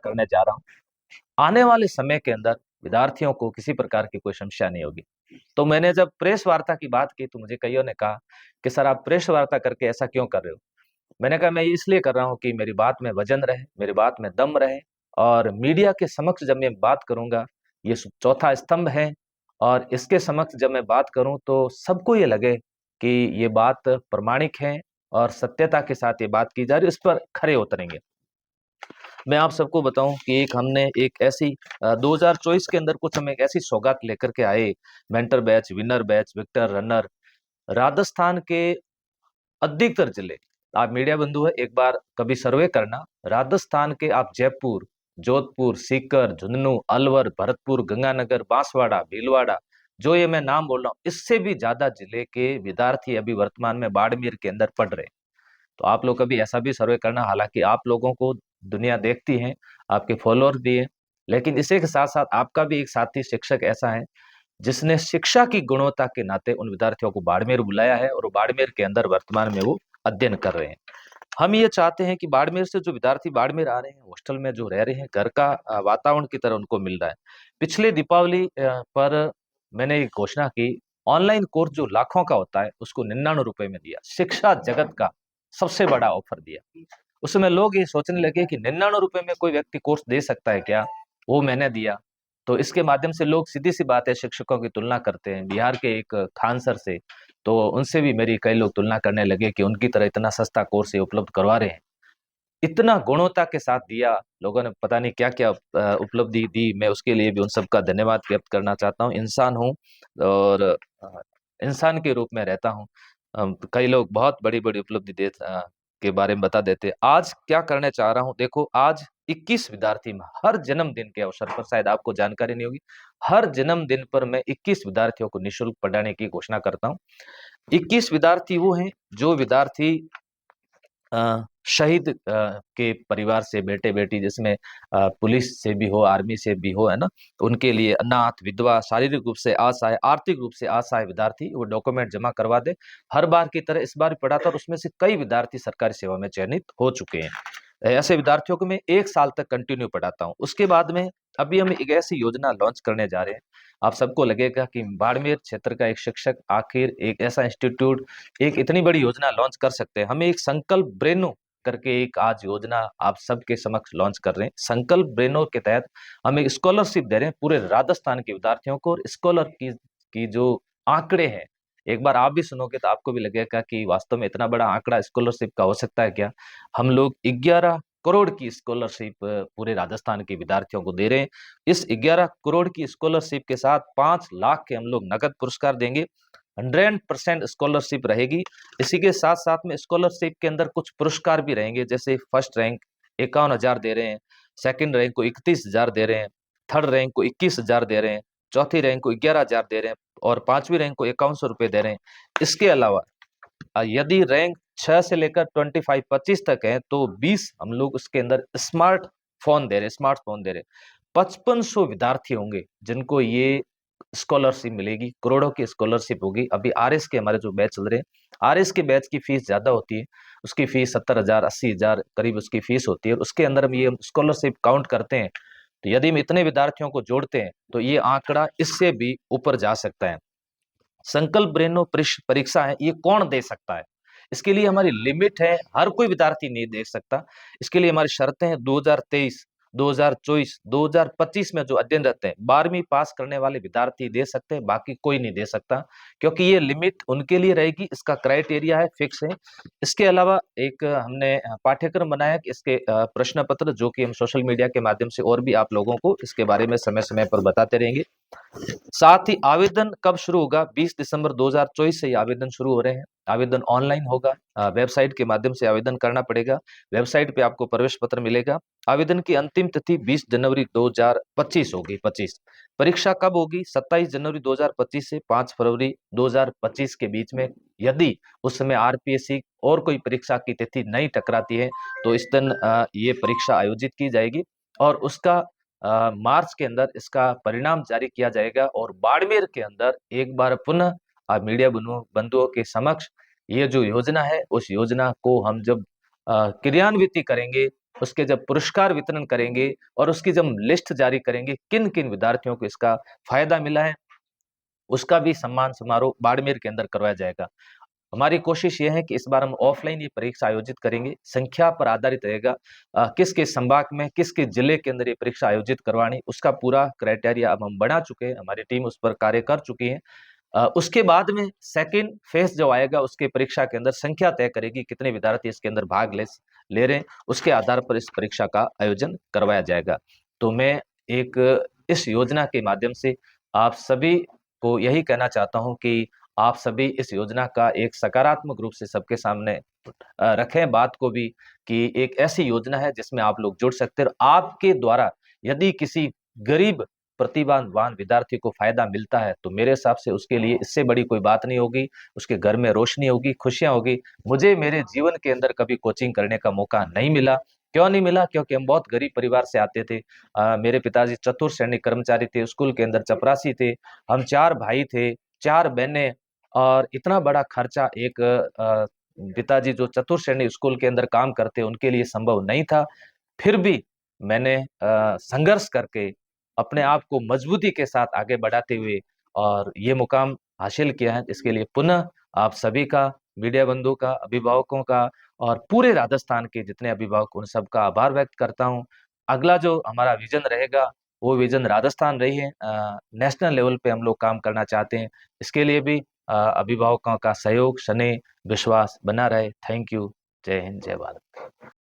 करने जा रहा हूँ। आने वाले समय के अंदर विद्यार्थियों को किसी प्रकार की कोई समस्या नहीं होगी। तो मैंने जब प्रेस वार्ता की बात की तो मुझे कईयों ने कहा कि सर आप प्रेस वार्ता करके ऐसा क्यों कर रहे हो। मैंने कहा मैं ये इसलिए कर रहा हूँ कि मेरी बात में वजन रहे, मेरी बात में दम रहे, और मीडिया के समक्ष जब मैं बात करूंगा, ये चौथा स्तंभ है, और इसके समक्ष जब मैं बात करूं तो सबको ये लगे कि ये बात प्रमाणिक है और सत्यता के साथ ये बात की जा रही है, इस पर खरे उतरेंगे। मैं आप सबको बताऊं कि हमने एक ऐसी 2024 के अंदर कुछ हम एक ऐसी सौगात लेकर के आए। Mentor batch, winner batch, victor, runner, Rajasthan के अधिकतर जिले, आप मीडिया बंधु है, एक बार कभी सर्वे करना। राजस्थान के आप जयपुर, जोधपुर, सीकर, झुंझुनू, अलवर, भरतपुर, गंगानगर, बांसवाड़ा, भीलवाड़ा, जो ये मैं नाम बोल रहा हूँ, इससे भी ज्यादा जिले के विद्यार्थी अभी वर्तमान में बाड़मेर के अंदर पढ़ रहे हैं। तो आप लोग कभी ऐसा भी सर्वे करना। हालांकि आप लोगों को दुनिया देखती है, आपके फॉलोअर भी है, लेकिन इसी के साथ साथ आपका भी एक साथी शिक्षक ऐसा है जिसने शिक्षा की गुणवत्ता के नाते उन विद्यार्थियों को बाड़मेर बुलाया है, और वो बाड़मेर के अंदर वर्तमान में वो अध्ययन कर रहे हैं। हम ये चाहते हैं कि बाड़मेर से जो विद्यार्थी बाड़मेर आ रहे हैं, हॉस्टल में जो रह रहे हैं, घर का वातावरण की तरह उनको मिल रहा है। पिछले दीपावली पर मैंने एक घोषणा की, ऑनलाइन कोर्स जो लाखों का होता है उसको 99 रुपए में दिया। शिक्षा जगत का सबसे बड़ा ऑफर दिया। उस समय लोग ये सोचने लगे कि 99 रुपए में कोई व्यक्ति कोर्स दे सकता है क्या, वो मैंने दिया। तो इसके माध्यम से लोग सीधी सी बात है शिक्षकों की तुलना करते हैं बिहार के एक खान सर से। तो उनसे भी मेरी कई लोग तुलना करने लगे कि उनकी तरह इतना सस्ता कोर्स ये उपलब्ध करवा रहे हैं। इतना गुणवत्ता के साथ दिया, लोगों ने पता नहीं क्या क्या उपलब्धि दी। मैं उसके लिए भी उन सबका धन्यवाद व्यक्त करना चाहता हूँ। इंसान हूँ और इंसान के रूप में रहता हूँ। कई लोग बहुत बड़ी बड़ी उपलब्धि के बारे में बता देते। आज क्या करने चाह रहा हूँ, देखो आज 21 विद्यार्थी में हर जन्मदिन के अवसर पर, शायद आपको जानकारी नहीं होगी, हर जन्मदिन पर मैं 21 विद्यार्थियों को निःशुल्क पढ़ाने की घोषणा करता हूँ। 21 विद्यार्थी वो हैं जो विद्यार्थी शहीद के परिवार से, बेटे बेटी, जिसमें पुलिस से भी हो, आर्मी से भी हो, है ना, तो उनके लिए अनाथ, विधवा, शारीरिक रूप से असहाय, आर्थिक रूप से असहाय विद्यार्थी वो डॉक्यूमेंट जमा करवा दे। हर बार की तरह इस बार भी पढ़ा था, और उसमें से कई विद्यार्थी सरकारी सेवा में चयनित हो चुके हैं। ऐसे विद्यार्थियों को मैं 1 साल तक कंटिन्यू पढ़ाता हूँ। उसके बाद में अभी हम एक ऐसी योजना लॉन्च करने जा रहे हैं। आप सबको लगेगा कि बाड़मेर क्षेत्र का एक शिक्षक आखिर एक ऐसा इंस्टीट्यूट एक इतनी बड़ी योजना लॉन्च कर सकते हैं। हमें एक संकल्प ब्रेनो करके एक आज योजना आप सबके समक्ष लॉन्च कर रहे हैं। संकल्प ब्रेनो के तहत हम एक स्कॉलरशिप दे रहे हैं पूरे राजस्थान के विद्यार्थियों को। और स्कॉलर की जो आंकड़े हैं, एक बार आप भी सुनोगे तो आपको भी लगेगा कि वास्तव में इतना बड़ा आंकड़ा स्कॉलरशिप का हो सकता है क्या। हम लोग 11 करोड़ की स्कॉलरशिप पूरे राजस्थान के विद्यार्थियों को दे रहे हैं। इस 11 करोड़ की स्कॉलरशिप के साथ 5 लाख के हम लोग नगद पुरस्कार देंगे। 100% स्कॉलरशिप रहेगी। इसी के साथ साथ में स्कॉलरशिप के अंदर कुछ पुरस्कार भी रहेंगे, जैसे फर्स्ट रैंक 51,000 दे रहे हैं, सेकंड रैंक को 31,000 दे रहे हैं, थर्ड रैंक को 21,000 दे रहे हैं, चौथी रैंक को 11,000 दे रहे हैं, और पांचवी रैंक को 5100 रुपये दे रहे हैं। इसके अलावा यदि रैंक 6 से लेकर 25-25 तक है तो 20 हम लोग उसके अंदर स्मार्टफोन दे रहे, स्मार्टफोन दे रहे। 5500 विद्यार्थी होंगे जिनको ये स्कॉलरशिप मिलेगी, करोड़ों की स्कॉलरशिप होगी। अभी आरएस के हमारे जो बैच चल रहे हैं, आरएस के बैच की फीस ज्यादा होती है, उसकी फीस 70,000 80,000 करीब उसकी फीस होती है। उसके अंदर हम ये स्कॉलरशिप काउंट करते हैं, तो यदि हम इतने विद्यार्थियों को जोड़ते हैं तो ये आंकड़ा इससे भी ऊपर जा सकता है। संकल्प ब्रेनो परीक्षा है, ये कौन दे सकता है, इसके लिए हमारी लिमिट है, हर कोई विद्यार्थी नहीं दे सकता। इसके लिए हमारी शर्तें हैं। 2023, 2024, 2025 में जो अध्ययनरत है, 12वीं पास करने वाले विद्यार्थी दे सकते हैं, बाकी कोई नहीं दे सकता, क्योंकि ये लिमिट उनके लिए रहेगी। इसका क्राइटेरिया है, फिक्स है। इसके अलावा एक हमने पाठ्यक्रम बनाया कि इसके प्रश्न पत्र, जो कि हम सोशल मीडिया के माध्यम से और भी आप लोगों को इसके बारे में समय समय पर बताते रहेंगे। साथ ही आवेदन कब शुरू होगा, 20 दिसंबर 2024 से ये आवेदन शुरू हो रहे हैं। आवेदन ऑनलाइन होगा, वेबसाइट के माध्यम से आवेदन करना पड़ेगा। वेबसाइट पे आपको प्रवेश पत्र मिलेगा। आवेदन की अंतिम तिथि 20 जनवरी 2025 होगी। 25 परीक्षा कब होगी, 27 जनवरी 2025 से 5 फरवरी 2025 के बीच में। यदि उस समय आरपीएससी और कोई परीक्षा की तिथि नहीं टकराती है तो इस दिन ये परीक्षा आयोजित की जाएगी, और उसका मार्च के अंदर इसका परिणाम जारी किया जाएगा। और बाड़मेर के अंदर एक बार पुनः मीडिया बंधुओं के समक्ष ये जो योजना है, उस योजना को हम जब क्रियान्वित करेंगे उसके जब पुरस्कार वितरण करेंगे और उसकी जब लिस्ट जारी करेंगे किन किन विद्यार्थियों को इसका फायदा मिला है, उसका भी सम्मान समारोह बाड़मेर के अंदर करवाया जाएगा। हमारी कोशिश ये है कि इस बार हम ऑफलाइन ये परीक्षा आयोजित करेंगे, संख्या पर आधारित रहेगा। किस किस संभाग में, किस किस जिले के अंदर ये परीक्षा आयोजित करवानी, उसका पूरा क्राइटेरिया अब हम बना चुके हैं, हमारी टीम उस पर कार्य कर चुकी है। उसके बाद में सेकेंड फेज जो आएगा, उसके परीक्षा के अंदर संख्या तय करेगी कितने विद्यार्थी इसके अंदर भाग ले रहे हैं, उसके आधार पर इस परीक्षा का आयोजन करवाया जाएगा। तो मैं एक इस योजना के माध्यम से आप सभी को यही कहना चाहता हूं कि आप सभी इस योजना का एक सकारात्मक रूप से सबके सामने रखें बात को भी, कि एक ऐसी योजना है जिसमें आप लोग जुड़ सकते हैं। आपके द्वारा यदि किसी गरीब प्रतिभावान विद्यार्थी को फायदा मिलता है तो मेरे हिसाब से उसके लिए इससे बड़ी कोई बात नहीं होगी, उसके घर में रोशनी होगी, खुशियां होगी। मुझे मेरे जीवन के अंदर कभी कोचिंग करने का मौका नहीं मिला। क्यों नहीं मिला? क्योंकि हम बहुत गरीब परिवार से आते थे। मेरे पिताजी चतुर्थ श्रेणी कर्मचारी थे, स्कूल के अंदर चपरासी थे। हम 4 भाई थे, 4 बहनें, और इतना बड़ा खर्चा एक पिताजी जो चतुर्थ श्रेणी स्कूल के अंदर काम करते उनके लिए संभव नहीं था। फिर भी मैंने संघर्ष करके अपने आप को मजबूती के साथ आगे बढ़ाते हुए और ये मुकाम हासिल किया है। इसके लिए पुनः आप सभी का, मीडिया बंधु का, अभिभावकों का और पूरे राजस्थान के जितने अभिभावक, उन सबका आभार व्यक्त करता हूँ। अगला जो हमारा विजन रहेगा वो विजन राजस्थान रही है, नेशनल लेवल पे हम लोग काम करना चाहते हैं। इसके लिए भी अभिभावकों का सहयोग, स्नेह, विश्वास बना रहे। Thank you. जय हिंद, जय भारत।